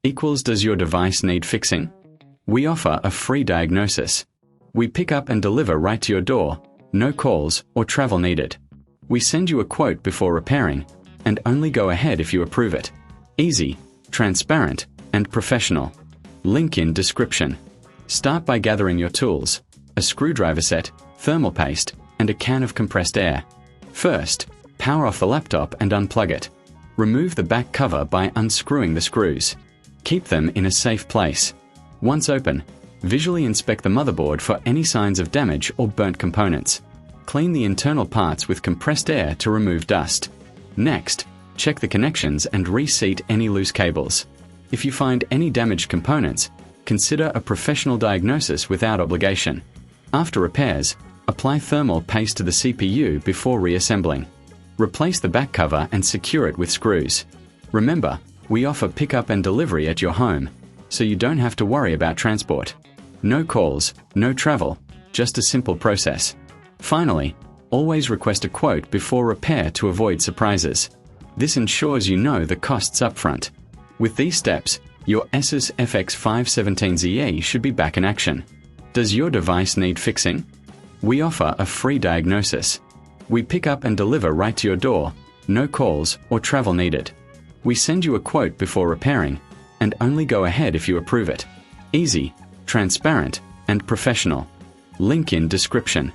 equals does your device need fixing? We offer a free diagnosis. We pick up and deliver right to your door, no calls or travel needed. We send you a quote before repairing, and only go ahead if you approve it. Easy, transparent, and professional. Link in description. Start by gathering your tools, a screwdriver set, thermal paste, and a can of compressed air. First, power off the laptop and unplug it. Remove the back cover by unscrewing the screws. Keep them in a safe place. Once open, visually inspect the motherboard for any signs of damage or burnt components. Clean the internal parts with compressed air to remove dust. Next, check the connections and reseat any loose cables. If you find any damaged components, consider a professional diagnosis without obligation. After repairs, apply thermal paste to the CPU before reassembling. Replace the back cover and secure it with screws. Remember, we offer pickup and delivery at your home, so you don't have to worry about transport. No calls, no travel, just a simple process. Finally, always request a quote before repair to avoid surprises. This ensures you know the costs upfront. With these steps, your Asus FX517ZE should be back in action. Does your device need fixing? We offer a free diagnosis. We pick up and deliver right to your door, no calls or travel needed. We send you a quote before repairing, and only go ahead if you approve it. Easy, transparent, and professional. Link in description.